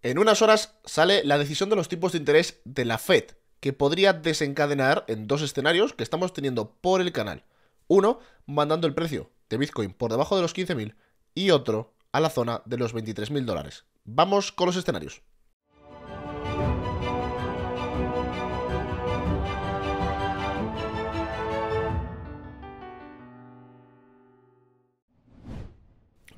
En unas horas sale la decisión de los tipos de interés de la Fed, que podría desencadenar en dos escenarios que estamos teniendo por el canal. Uno, mandando el precio de Bitcoin por debajo de los 15.000 y otro a la zona de los 23.000 dólares. Vamos con los escenarios.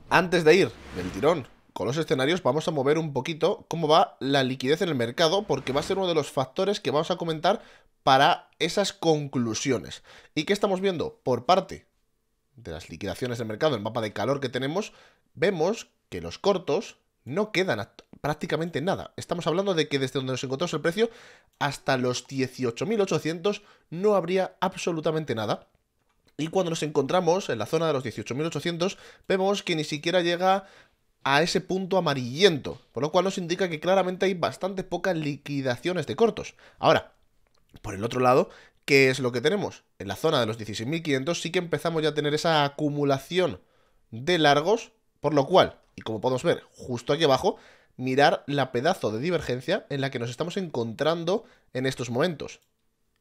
Antes de ir del tirón con los escenarios, vamos a mover un poquito cómo va la liquidez en el mercado, porque va a ser uno de los factores que vamos a comentar para esas conclusiones. ¿Y qué estamos viendo? Por parte de las liquidaciones del mercado, el mapa de calor que tenemos, vemos que los cortos no quedan prácticamente nada. Estamos hablando de que desde donde nos encontramos el precio hasta los 18.800 no habría absolutamente nada. Y cuando nos encontramos en la zona de los 18.800, vemos que ni siquiera llega a ese punto amarillento, por lo cual nos indica que claramente hay bastante pocas liquidaciones de cortos. Ahora, por el otro lado, ¿qué es lo que tenemos? En la zona de los 16.500 sí que empezamos ya a tener esa acumulación de largos, por lo cual, y como podemos ver justo aquí abajo, mirar la pedazo de divergencia en la que nos estamos encontrando en estos momentos.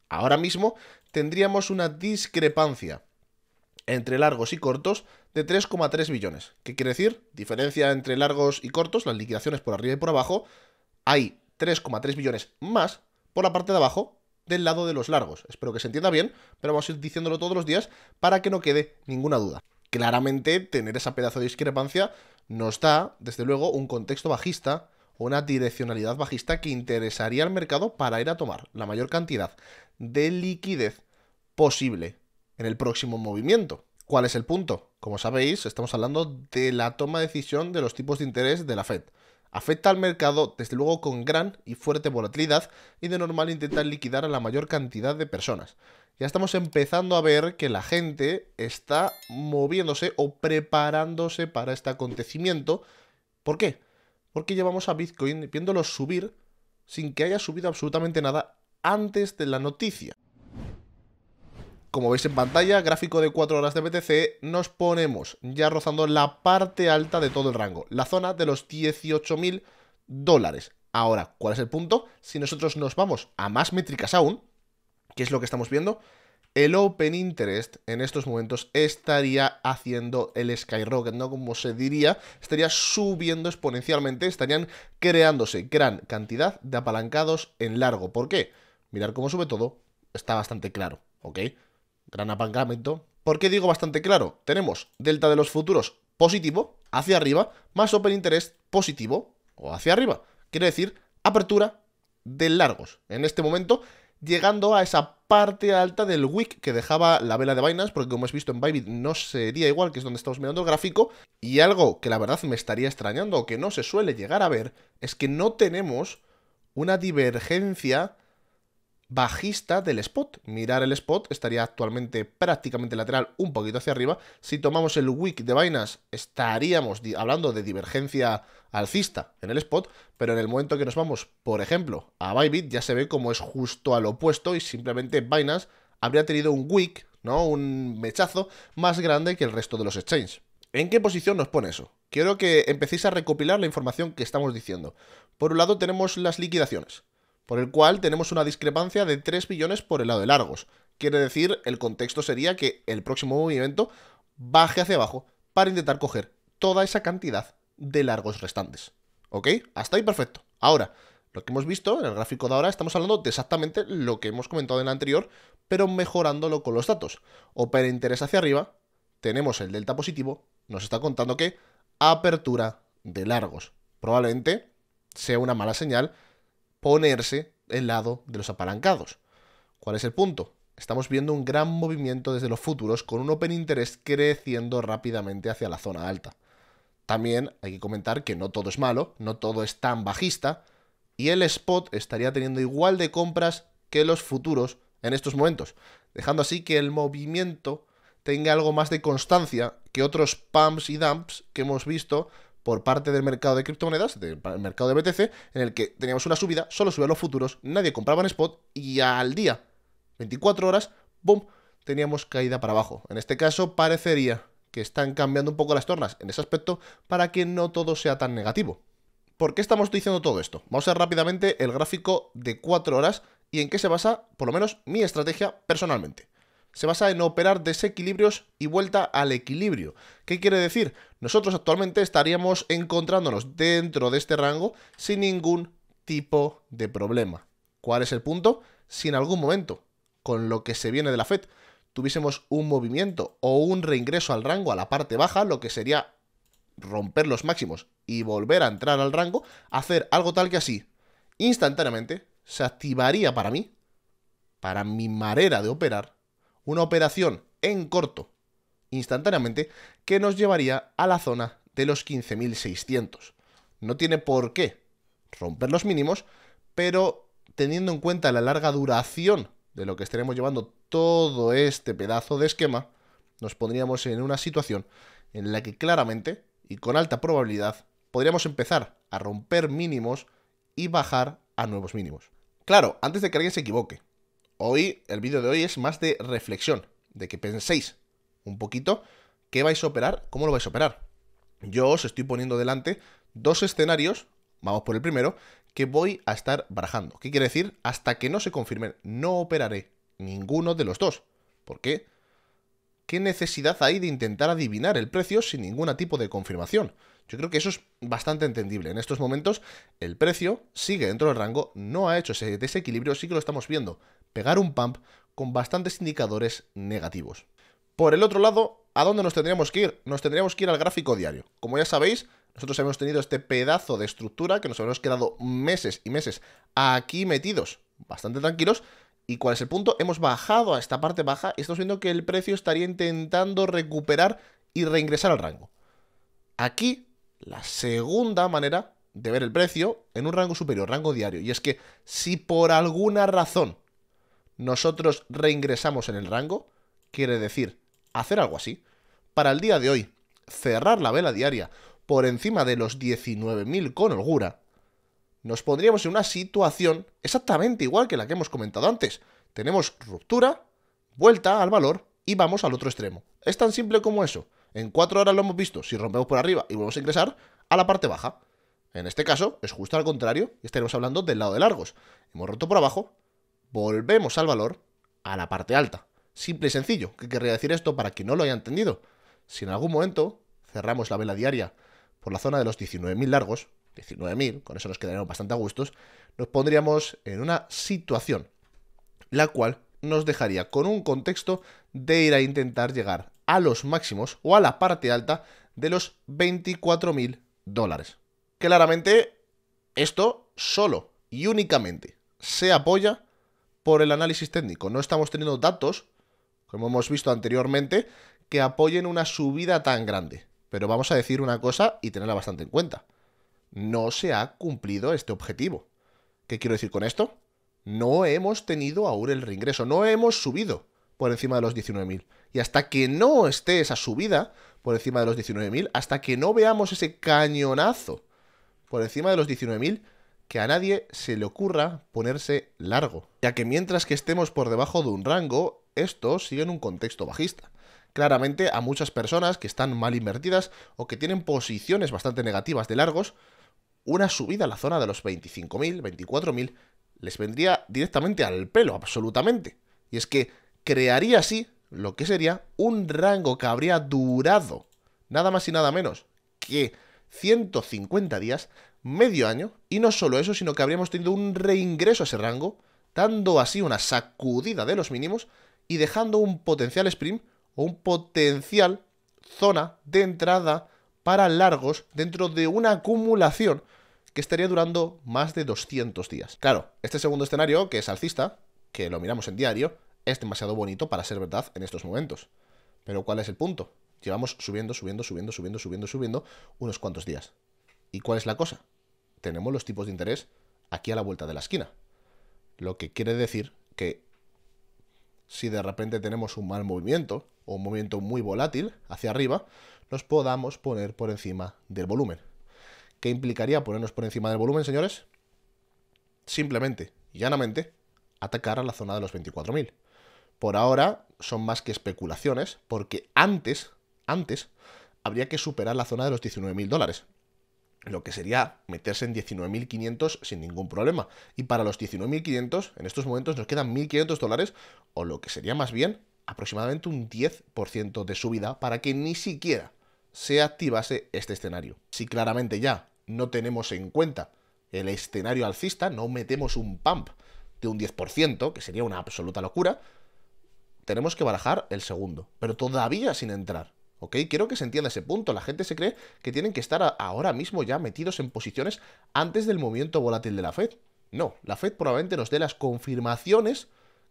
Ahora mismo tendríamos una discrepancia entre largos y cortos de 3,3 billones. ¿Qué quiere decir? Diferencia entre largos y cortos, las liquidaciones por arriba y por abajo. Hay 3,3 billones más por la parte de abajo del lado de los largos. Espero que se entienda bien, pero vamos a ir diciéndolo todos los días para que no quede ninguna duda. Claramente, tener esa pedazo de discrepancia nos da, desde luego, un contexto bajista o una direccionalidad bajista que interesaría al mercado para ir a tomar la mayor cantidad de liquidez posible en el próximo movimiento. ¿Cuál es el punto? Como sabéis, estamos hablando de la toma de decisión de los tipos de interés de la Fed. Afecta al mercado, desde luego, con gran y fuerte volatilidad y de normal intenta liquidar a la mayor cantidad de personas. Ya estamos empezando a ver que la gente está moviéndose o preparándose para este acontecimiento. ¿Por qué? Porque llevamos a Bitcoin viéndolo subir sin que haya subido absolutamente nada antes de la noticia. Como veis en pantalla, gráfico de 4 horas de BTC, nos ponemos ya rozando la parte alta de todo el rango, la zona de los 18.000 dólares. Ahora, ¿cuál es el punto? Si nosotros nos vamos a más métricas aún, ¿qué es lo que estamos viendo? El Open Interest en estos momentos estaría haciendo el skyrocket, ¿no? Como se diría, estaría subiendo exponencialmente, estarían creándose gran cantidad de apalancados en largo. ¿Por qué? Mirar cómo sube todo, está bastante claro, ¿ok? Gran apalancamiento. ¿Por qué digo bastante claro? Tenemos delta de los futuros positivo, hacia arriba, más Open Interest positivo, o hacia arriba. Quiere decir, apertura de largos. En este momento, llegando a esa parte alta del wick que dejaba la vela de Binance, porque como has visto en Bybit no sería igual, que es donde estamos mirando el gráfico, y algo que la verdad me estaría extrañando, o que no se suele llegar a ver, es que no tenemos una divergencia bajista del spot. Mirar el spot estaría actualmente prácticamente lateral, un poquito hacia arriba. Si tomamos el wick de Binance estaríamos hablando de divergencia alcista en el spot, pero en el momento que nos vamos, por ejemplo, a Bybit, ya se ve como es justo al opuesto y simplemente Binance habría tenido un wick, ¿no? Un mechazo más grande que el resto de los exchanges. ¿En qué posición nos pone eso? Quiero que empecéis a recopilar la información que estamos diciendo. Por un lado tenemos las liquidaciones, por el cual tenemos una discrepancia de 3 billones por el lado de largos. Quiere decir, el contexto sería que el próximo movimiento baje hacia abajo para intentar coger toda esa cantidad de largos restantes. ¿Ok? Hasta ahí perfecto. Ahora, lo que hemos visto en el gráfico de ahora, estamos hablando de exactamente lo que hemos comentado en el anterior, pero mejorándolo con los datos. Open Interest hacia arriba, tenemos el delta positivo, nos está contando que apertura de largos. Probablemente sea una mala señal ponerse el lado de los apalancados. ¿Cuál es el punto? Estamos viendo un gran movimiento desde los futuros con un Open Interest creciendo rápidamente hacia la zona alta. También hay que comentar que no todo es malo, no todo es tan bajista, y el spot estaría teniendo igual de compras que los futuros en estos momentos, dejando así que el movimiento tenga algo más de constancia que otros pumps y dumps que hemos visto por parte del mercado de criptomonedas, del mercado de BTC, en el que teníamos una subida, solo subían los futuros, nadie compraba en spot y al día, 24 horas, ¡boom!, teníamos caída para abajo. En este caso parecería que están cambiando un poco las tornas en ese aspecto para que no todo sea tan negativo. ¿Por qué estamos diciendo todo esto? Vamos a ver rápidamente el gráfico de 4 horas y en qué se basa, por lo menos, mi estrategia personalmente. Se basa en operar desequilibrios y vuelta al equilibrio. ¿Qué quiere decir? Nosotros actualmente estaríamos encontrándonos dentro de este rango sin ningún tipo de problema. ¿Cuál es el punto? Si en algún momento, con lo que se viene de la FED, tuviésemos un movimiento o un reingreso al rango a la parte baja, lo que sería romper los máximos y volver a entrar al rango, hacer algo tal que así, instantáneamente se activaría para mí, para mi manera de operar, una operación en corto, instantáneamente, que nos llevaría a la zona de los 15.600. No tiene por qué romper los mínimos, pero teniendo en cuenta la larga duración de lo que estaremos llevando todo este pedazo de esquema, nos pondríamos en una situación en la que claramente y con alta probabilidad podríamos empezar a romper mínimos y bajar a nuevos mínimos. Claro, antes de que alguien se equivoque, el vídeo de hoy es más de reflexión, de que penséis un poquito qué vais a operar, cómo lo vais a operar. Yo os estoy poniendo delante dos escenarios, vamos por el primero, que voy a estar barajando. ¿Qué quiere decir? Hasta que no se confirmen, no operaré ninguno de los dos. ¿Por qué? ¿Qué necesidad hay de intentar adivinar el precio sin ningún tipo de confirmación? Yo creo que eso es bastante entendible. En estos momentos el precio sigue dentro del rango, no ha hecho ese desequilibrio, sí que lo estamos viendo pegar un pump con bastantes indicadores negativos. Por el otro lado, ¿a dónde nos tendríamos que ir? Nos tendríamos que ir al gráfico diario. Como ya sabéis, nosotros hemos tenido este pedazo de estructura que nos hemos quedado meses y meses aquí metidos, bastante tranquilos. ¿Y cuál es el punto? Hemos bajado a esta parte baja y estamos viendo que el precio estaría intentando recuperar y reingresar al rango. Aquí, la segunda manera de ver el precio en un rango superior, rango diario. Y es que si por alguna razón nosotros reingresamos en el rango, quiere decir hacer algo así. Para el día de hoy, cerrar la vela diaria por encima de los 19.000 con holgura, nos pondríamos en una situación exactamente igual que la que hemos comentado antes. Tenemos ruptura, vuelta al valor y vamos al otro extremo. Es tan simple como eso. En 4 horas lo hemos visto. Si rompemos por arriba y volvemos a ingresar a la parte baja. En este caso es justo al contrario y estaremos hablando del lado de largos. Hemos roto por abajo, volvemos al valor a la parte alta. Simple y sencillo. ¿Qué querría decir esto para quien no lo haya entendido? Si en algún momento cerramos la vela diaria por la zona de los 19.000 largos, 19.000, con eso nos quedaríamos bastante a gustos, nos pondríamos en una situación la cual nos dejaría con un contexto de ir a intentar llegar a los máximos o a la parte alta de los 24.000 dólares. Claramente, esto solo y únicamente se apoya por el análisis técnico. No estamos teniendo datos, como hemos visto anteriormente, que apoyen una subida tan grande. Pero vamos a decir una cosa y tenerla bastante en cuenta. No se ha cumplido este objetivo. ¿Qué quiero decir con esto? No hemos tenido aún el reingreso, no hemos subido por encima de los 19.000. Y hasta que no esté esa subida por encima de los 19.000, hasta que no veamos ese cañonazo por encima de los 19.000, que a nadie se le ocurra ponerse largo. Ya que mientras que estemos por debajo de un rango, esto sigue en un contexto bajista. Claramente a muchas personas que están mal invertidas o que tienen posiciones bastante negativas de largos, una subida a la zona de los 25.000, 24.000 les vendría directamente al pelo, absolutamente. Y es que crearía así lo que sería un rango que habría durado nada más y nada menos que 150 días, medio año, y no solo eso, sino que habríamos tenido un reingreso a ese rango, dando así una sacudida de los mínimos y dejando un potencial sprint o un potencial zona de entrada para largos dentro de una acumulación que estaría durando más de 200 días. Claro, este segundo escenario, que es alcista, que lo miramos en diario, es demasiado bonito para ser verdad en estos momentos. Pero ¿cuál es el punto? Llevamos subiendo unos cuantos días. ¿Y cuál es la cosa? Tenemos los tipos de interés aquí a la vuelta de la esquina. Lo que quiere decir que si de repente tenemos un mal movimiento o un movimiento muy volátil hacia arriba, nos podamos poner por encima del volumen. ¿Qué implicaría ponernos por encima del volumen, señores? Simplemente y llanamente atacar a la zona de los 24.000. Por ahora son más que especulaciones, porque antes habría que superar la zona de los 19.000 dólares. lo que sería meterse en 19.500 sin ningún problema. Y para los 19.500, en estos momentos nos quedan 1.500 dólares, o lo que sería más bien aproximadamente un 10% de subida para que ni siquiera se activase este escenario. Si claramente ya no tenemos en cuenta el escenario alcista, no metemos un pump de un 10%, que sería una absoluta locura, tenemos que barajar el segundo, pero todavía sin entrar. ¿Ok? Quiero que se entienda ese punto. La gente se cree que tienen que estar ahora mismo ya metidos en posiciones antes del movimiento volátil de la Fed. No, la Fed probablemente nos dé las confirmaciones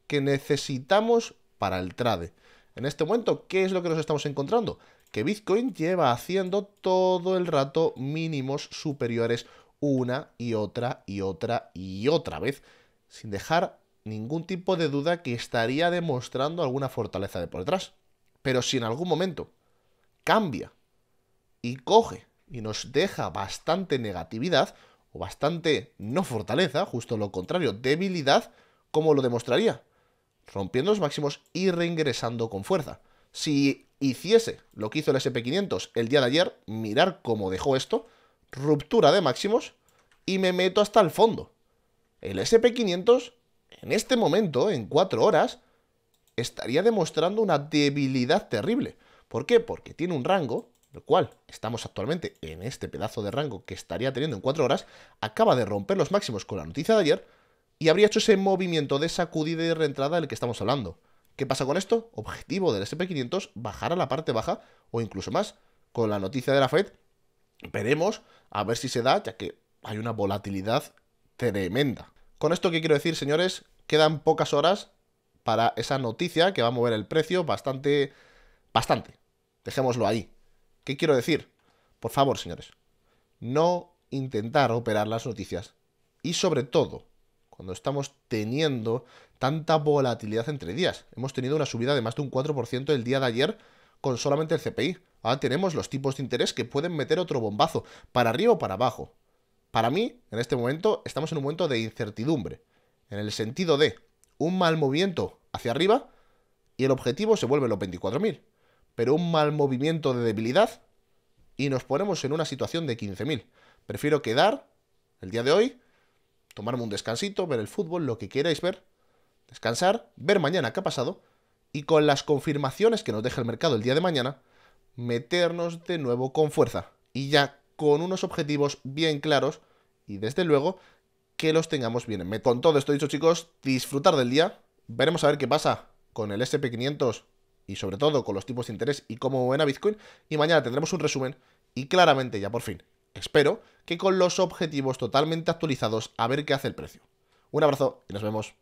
que necesitamos para el trade. En este momento, ¿qué es lo que nos estamos encontrando? Que Bitcoin lleva haciendo todo el rato mínimos superiores una y otra y otra y otra vez, sin dejar ningún tipo de duda que estaría demostrando alguna fortaleza de por detrás. Pero si en algún momento cambia y coge y nos deja bastante negatividad o bastante no fortaleza, justo lo contrario, debilidad, ¿cómo lo demostraría? Rompiendo los máximos y reingresando con fuerza. Si hiciese lo que hizo el SP500 el día de ayer, mirar cómo dejó esto, ruptura de máximos y me meto hasta el fondo. El SP500 en este momento, en 4 horas, estaría demostrando una debilidad terrible. ¿Por qué? Porque tiene un rango, el cual estamos actualmente en este pedazo de rango que estaría teniendo en 4 horas, acaba de romper los máximos con la noticia de ayer y habría hecho ese movimiento de sacudida y reentrada del que estamos hablando. ¿Qué pasa con esto? Objetivo del SP500, bajar a la parte baja o incluso más. Con la noticia de la Fed, veremos a ver si se da, ya que hay una volatilidad tremenda. Con esto, ¿qué quiero decir, señores? Quedan pocas horas para esa noticia que va a mover el precio bastante. Dejémoslo ahí. ¿Qué quiero decir? Por favor, señores, no intentar operar las noticias. Y sobre todo, cuando estamos teniendo tanta volatilidad entre días. Hemos tenido una subida de más de un 4% el día de ayer con solamente el CPI. Ahora tenemos los tipos de interés que pueden meter otro bombazo, para arriba o para abajo. Para mí, en este momento, estamos en un momento de incertidumbre. En el sentido de un mal movimiento hacia arriba y el objetivo se vuelve los 24.000. Pero un mal movimiento de debilidad y nos ponemos en una situación de 15.000. Prefiero quedar el día de hoy, tomarme un descansito, ver el fútbol, lo que queráis ver, descansar, ver mañana qué ha pasado y con las confirmaciones que nos deja el mercado el día de mañana, meternos de nuevo con fuerza y ya con unos objetivos bien claros y desde luego que los tengamos bien en mente. Con todo esto dicho, chicos, disfrutar del día. Veremos a ver qué pasa con el SP500 y sobre todo con los tipos de interés y cómo mueven a Bitcoin. Y mañana tendremos un resumen y claramente ya por fin, espero que con los objetivos totalmente actualizados a ver qué hace el precio. Un abrazo y nos vemos.